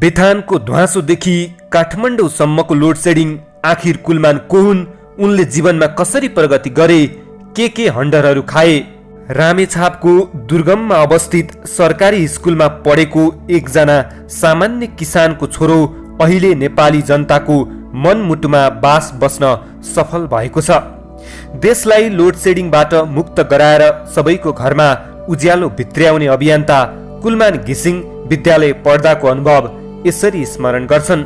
बेथानको ध्वाँसोदेखि काठमाडौँसम्मको load shedding आखिर कुलमान को हुन्, उनले जीवनमा कसरी प्रगति गरे, के हन्डरहरू खाए। रामेछापको दुर्गममा अवस्थित सरकारी स्कुलमा पढेको एकजना सामान्य किसानको छोरो अहिले नेपाली जनताको मनमुटुमा बास बस्न सफल भएको छ। देशलाई लोड सेडिङबाट मुक्त गराएर सबैको घरमा उज्यालो भित्र्याउने अभियन्ता कुलमान घिसिङ विद्यालय पढ्दाको अनुभव यसरी स्मरण गर्छन्।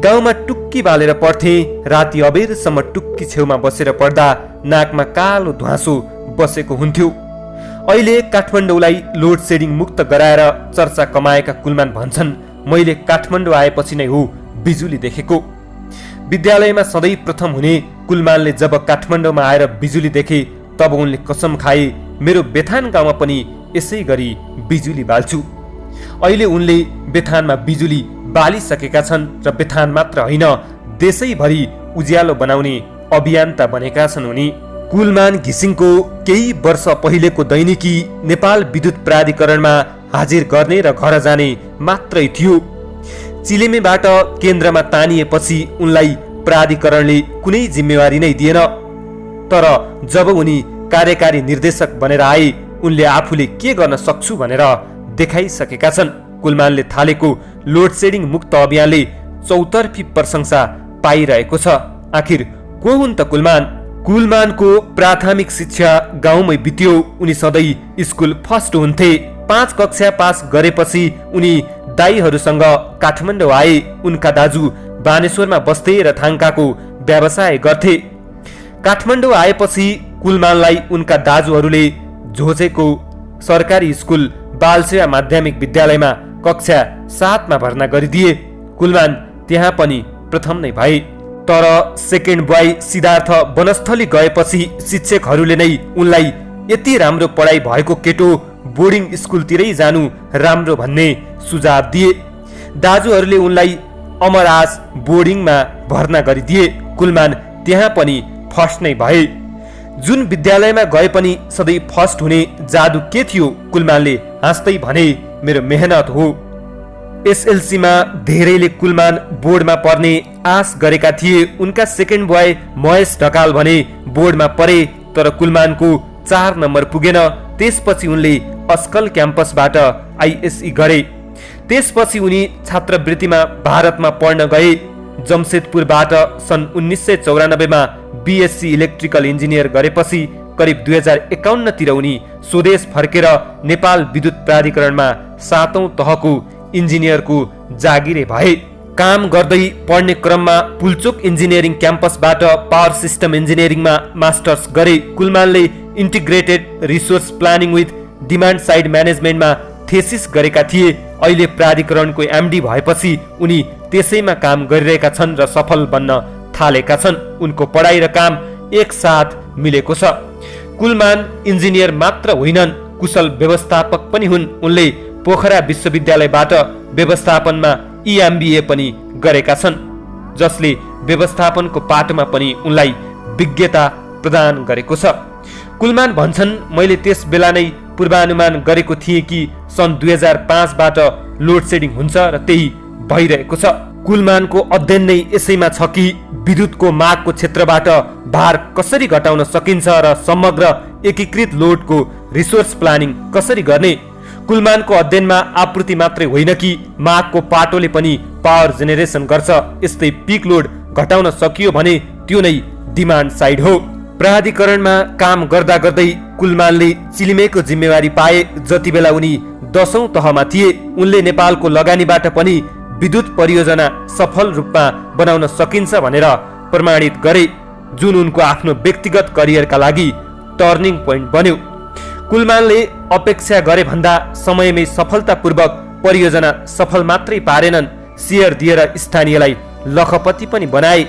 गाउँमा टुक्की बालेर पढ्थे, राति अबेरसम्म टुक्की छेउमा बसेर पढ्दा नाकमा कालो ध्वाँसो बसेको हुन्थ्यो। अहिले काठमाडौँलाई लोड सेडिङ मुक्त गराएर चर्चा कमाएका कुलमान भन्छन्, मैले काठमाडौँ आएपछि नै हो बिजुली देखेको। विद्यालयमा सधैँ प्रथम हुने कुलमानले जब काठमाडौँमा आएर बिजुली देखे तब उनले कसम खाए, मेरो बेथान गाउँमा पनि यसै गरी बिजुली बाल्छु। अहिले उनले बेथानमा बिजुली बालिसकेका छन् र बेथान मात्र होइन, देशैभरि उज्यालो बनाउने अभियन्ता बनेका छन् उनी। कुलमान घिसिङको केही वर्ष पहिलेको दैनिकी नेपाल विद्युत प्राधिकरणमा हाजिर गर्ने र घर जाने मात्रै थियो। चिलेमेबाट केन्द्रमा तानिएपछि उनलाई प्राधिकरणले कुनै जिम्मेवारी नै दिएन। तर जब उनी कार्यकारी निर्देशक बनेर आए, उनले आफूले के गर्न सक्छु भनेर देखाइसकेका छन्। कुलमानले थालेको लोड सेडिङ मुक्त अभियानले चौतर्फी प्रशंसा पाइरहेको छ। आखिर को हुन् त कुलमान? कुलमानको प्राथमिक शिक्षा गाउँमै बित्यो। उनी सधैँ स्कुल फर्स्ट हुन्थे। 5 कक्षा पास गरेपछि उनी दाईहरूसँग काठमाडौँ आए। उनका दाजु बानेश्वरमा बस्थे र थाङ्काको व्यवसाय गर्थे। काठमाडौँ आएपछि कुलमानलाई उनका दाजुहरूले झोचेको सरकारी स्कुल बालसेवा माध्यमिक विद्यालयमा कक्षा 7 मा भर्ना गरिदिए। कुलमान त्यहाँ पनि प्रथम नै भए। तर सेकेन्ड बोय सिद्धार्थ वनस्थली गएपछि शिक्षकहरूले नै उनलाई यति राम्रो पढाइ भएको केटो बोर्डिङ स्कुलतिरै जानु राम्रो भन्ने सुझाव दिए। दाजुहरूले उनलाई अमराज बोर्डिङमा भर्ना गरिदिए। कुलमान त्यहाँ पनि फर्स्ट नै भए। जुन विद्यालयमा गए पनि सधैँ फर्स्ट हुने जादु के थियो? कुलमानले हाँस्दै भने, मेरो मेहनत हो। एसएलसीमा धेरैले कुलमान बोर्डमा पढ्ने आश गरेका थिए। उनका सेकेन्ड बोय महेश ढकाल भने बोर्डमा पढे, तर कुलमानको 4 नम्बर पुगेन। त्यसपछि उनले अस्कल क्याम्पसबाट आइएसई गरे। त्यसपछि उनी छात्रवृत्तिमा भारतमा पढ्न गए। जमशेदपुरबाट सन् 1994 मा बीएससी इलेक्ट्रिकल इन्जिनियर गरेपछि करिब 2051 तिर उनी स्वदेश फर्केर नेपाल विद्युत प्राधिकरणमा 7औं तहको इन्जिनियरको जागिरे भए। काम गर्दै पढ्ने क्रममा पुल्चोक इन्जिनियरिङ क्याम्पसबाट पावर सिस्टम इन्जिनियरिङमा मास्टर्स गरे। कुलमानले integrated resource planning with demand side म्यानेजमेन्टमा थेसिस गरेका थिए। अहिले प्राधिकरणको एमडी भएपछि उनी त्यसैमा काम गरिरहेका छन् र सफल बन्न थालेका छन्। उनको पढाइ र काम एकसाथ मिलेको छ। कुलमान इन्जिनियर मात्र होइनन्, कुशल व्यवस्थापक पनि हुन्। उनले पोखरा विश्वविद्यालयबाट व्यवस्थापनमा एमबीए पनि गरेका छन्, जसले व्यवस्थापनको पाटोमा पनि उनलाई विज्ञता प्रदान गरेको छ। कुलमान भन्छन्, मैले त्यस बेला नै पूर्वानुमान गरेको थिएँ कि सन् 2005 बाट लोड सेडिङ हुन्छ र त्यही भइरहेको छ। कुलमानको अध्ययन नै यसैमा छ कि विद्युतको मागको क्षेत्रबाट भार कसरी घटाउन सकिन्छ र समग्र एकीकृत लोडको रिसोर्स प्लानिङ कसरी गर्ने। कुलमानको अध्ययनमा आपूर्ति मात्रै होइन कि मागको पाटोले पनि पावर जेनेरेसन गर्छ। यस्तै पिक लोड घटाउन सकियो भने त्यो नै डिमान्ड साइड हो। प्राधिकरणमा काम गर्दा गर्दै कुलमानले चिलिमेको जिम्मेवारी पाए। जति बेला उनी 10औं तहमा थिए, उनले नेपालको लगानीबाट पनि विद्युत परियोजना सफल रूपमा बनाउन सकिन्छ भनेर प्रमाणित गरे, जुन उनको आफ्नो व्यक्तिगत करियरका लागि टर्निङ पोइन्ट बन्यो। कुलमानले अपेक्षा गरे भन्दा समयमै सफलतापूर्वक परियोजना सफल मात्रै पारेनन्, सेयर दिएर स्थानीयलाई लखपति पनि बनाए।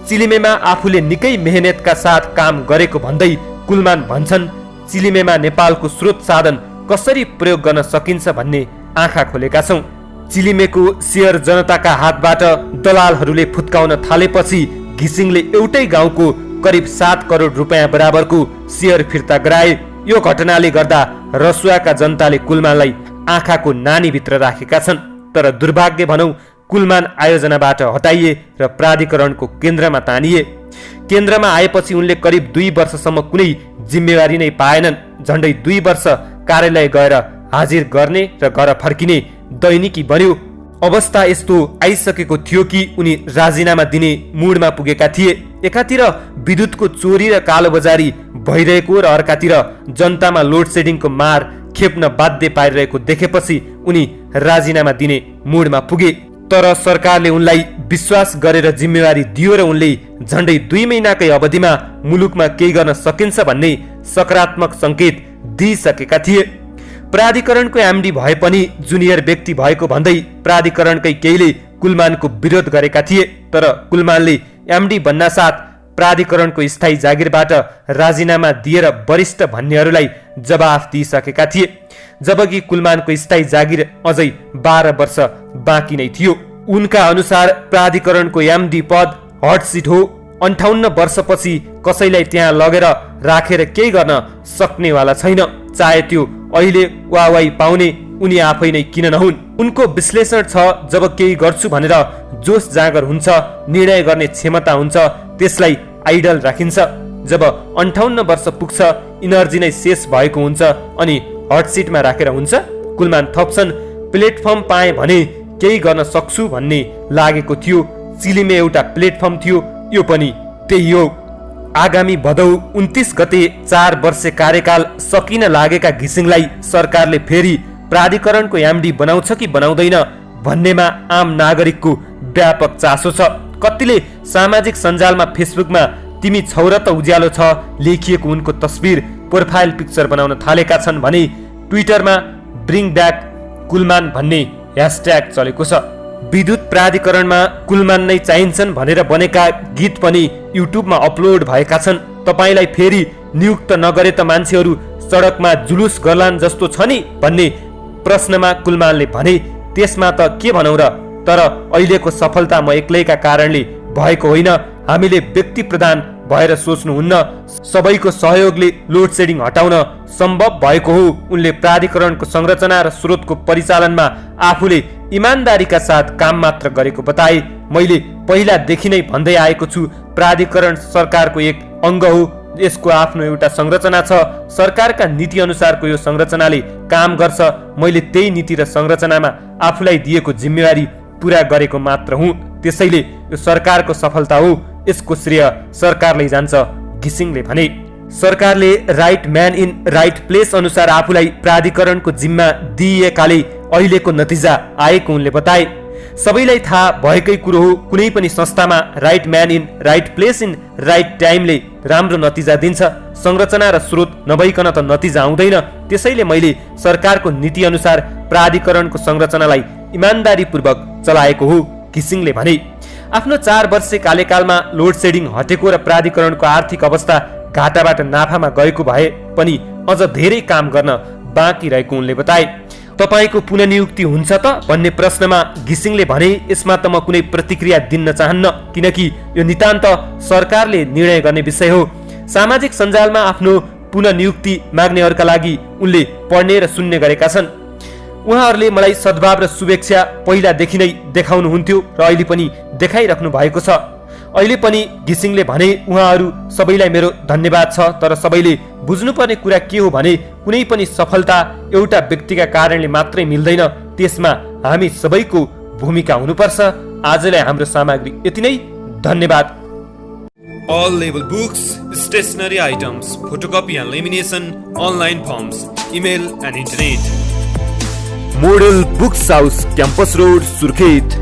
चिलिमेमा आफूले निकै मेहनतका साथ काम गरेको भन्दै कुलमान भन्छन्, चिलिमेमा नेपालको स्रोत साधन कसरी प्रयोग गर्न सकिन्छ भन्ने आँखा खोलेका छौँ। चिलिमेको सेयर जनताका हातबाट दलालहरूले फुत्काउन थालेपछि घिसिङले एउटै गाउँको करिब 7 करोड रुपियाँ बराबरको सेयर फिर्ता गराए। यो घटनाले गर्दा रसुवाका जनताले कुलमानलाई आँखाको नानीभित्र राखेका छन्। तर दुर्भाग्य भनौँ कुलमान आयोजनाबाट हटाइए र प्राधिकरणको केन्द्रमा तानिए। केन्द्रमा आएपछि उनले करिब 2 वर्षसम्म कुनै जिम्मेवारी नै पाएनन्। झन्डै 2 वर्ष कार्यालय गएर हाजिर गर्ने र घर फर्किने दैनिकी बन्यो। अवस्था यस्तो आइसकेको थियो कि उनी राजीनामा दिने मुडमा पुगेका थिए। एकातिर विद्युतको चोरी र कालोबजारी भइरहेको र अर्कातिर जनतामा लोड सेडिङको मार खेप्न बाध्य पारिरहेको देखेपछि उनी राजीनामा दिने मुडमा पुगे। तर सरकारले उनलाई विश्वास गरेर जिम्मेवारी दियो र उनले झन्डै 2 महिनाकै अवधिमा मुलुकमा केही गर्न सकिन्छ भन्ने सकारात्मक संकेत दिइसकेका थिए। प्राधिकरणको एमडी भए पनि जुनियर व्यक्ति भएको भन्दै प्राधिकरणकै केहीले कुलमानको विरोध गरेका थिए। तर कुलमानले एमडी बन्नासाथ प्राधिकरणको स्थायी जागिरबाट राजीनामा दिएर वरिष्ठ भन्नेहरूलाई जवाफ दिइसकेका थिए। जबकि कुलमानको स्थायी जागिर अझै 12 वर्ष बाँकी नै थियो। उनका अनुसार प्राधिकरणको एमडी पद हट सिट हो। 58 वर्षपछि कसैलाई त्यहाँ लगेर राखेर केही गर्न सक्नेवाला छैन। चाहे त्यो अहिले वाहवाही पाउने उनी आफै नै किन नहुन्। उनको विश्लेषण छ, जब केही गर्छु भनेर जोश जाँगर हुन्छ, निर्णय गर्ने क्षमता हुन्छ, त्यसलाई आइडल राखिन्छ। जब 58 वर्ष पुग्छ, इनर्जी नै शेष भएको हुन्छ अनि हट सिटमा राखेर हुन्छ। कुलमान थप्छन्, प्लेटफर्म पाए भने केही गर्न सक्छु भन्ने लागेको थियो। चिलीमा एउटा प्लेटफर्म थियो, यो पनि त्यही हो। आगामी भदौ 29 गते 4 वर्ष कार्यकाल सकिन लागेका घिसिङलाई सरकारले फेरि प्राधिकरणको एमडी बनाउँछ कि बनाउँदैन भन्नेमा आम नागरिकको व्यापक चासो छ। कतिले सामाजिक सञ्जालमा फेसबुकमा तिमी छौ र त उज्यालो छ लेखिएको उनको तस्बिर प्रोफाइल पिक्चर बनाउन थालेका छन् भने ट्विटरमा ब्रिङ ब्याक कुलमान भन्ने ह्यासट्याग चलेको छ। विद्युत प्राधिकरणमा कुलमान नै चाहिन्छन् भनेर बनेका गीत पनि युट्युबमा अपलोड भएका छन्। तपाईलाई फेरि नियुक्त नगरे त मान्छेहरू सडकमा जुलुस गर्लान् जस्तो छ नि भन्ने प्रश्नमा कुलमानले भने, त्यसमा त के भनौँ र। तर अहिलेको सफलता म एक्लैका कारणले भएको होइन, हामीले व्यक्ति प्रधान भएर सोच्नुहुन्न। सबैको सहयोगले लोड सेडिङ हटाउन सम्भव भएको हो। उनले प्राधिकरणको संरचना र स्रोतको परिचालनमा आफूले इमानदारीका साथ काम मात्र गरेको बताए। मैले पहिलादेखि नै भन्दै आएको छु, प्राधिकरण सरकारको एक अङ्ग हो। यसको आफ्नो एउटा संरचना छ। सरकारका नीति अनुसारको यो संरचनाले काम गर्छ। मैले त्यही नीति र संरचनामा आफूलाई दिएको जिम्मेवारी पूरा गरेको मात्र हुँ। त्यसैले यो सरकारको सफलता हो, यसको श्रेय सरकारले जान्छ, घिसिङले भने। सरकारले right man in right place अनुसार आफूलाई प्राधिकरणको जिम्मा दिइएकाले अहिलेको नतिजा आएको उनले बताए। सबैलाई थाहा भएकै कुरो हो, कुनै पनि संस्थामा right man in right place in right टाइमले राम्रो नतिजा दिन्छ। संरचना र स्रोत नभइकन त नतिजा आउँदैन। त्यसैले मैले सरकारको नीति अनुसार प्राधिकरणको संरचनालाई इमानदारीपूर्वक चलाएको हो, घिसिङले भने। आफ्नो 4 वर्ष कार्यकालमा लोड सेडिङ हटेको र प्राधिकरणको आर्थिक अवस्था घाटाबाट नाफामा गएको भए पनि अझ धेरै काम गर्न बाँकी रहेको उनले बताए। तपाईको पुननियुक्ति हुन्छ त भन्ने प्रश्नमा घिसिङले भने, यसमा त म कुनै प्रतिक्रिया दिन चाहन्न, किनकि यो नितान्त सरकारले निर्णय गर्ने विषय हो। सामाजिक सञ्जालमा आफ्नो पुननियुक्ति माग्नेहरूका लागि उनले पढ्ने र सुन्ने गरेका छन्। उहाँहरूले मलाई सद्भाव र शुभेच्छा पहिलादेखि नै देखाउनुहुन्थ्यो र अहिले पनि देखाइराख्नु भएको छ। अहिले पनि घिसिङले भने, उहाँहरू सबैलाई मेरो धन्यवाद छ। तर सबैले बुझ्नुपर्ने कुरा के हो भने कुनै पनि सफलता एउटा व्यक्तिका कारणले मात्रै मिल्दैन, त्यसमा हामी सबैको भूमिका हुनुपर्छ। आजलाई हाम्रो सामग्री यति नै। धन्यवाद। All label books, stationery items, photocopy and lamination, online forms, email and internet. Model books house, campus road, Surkhet.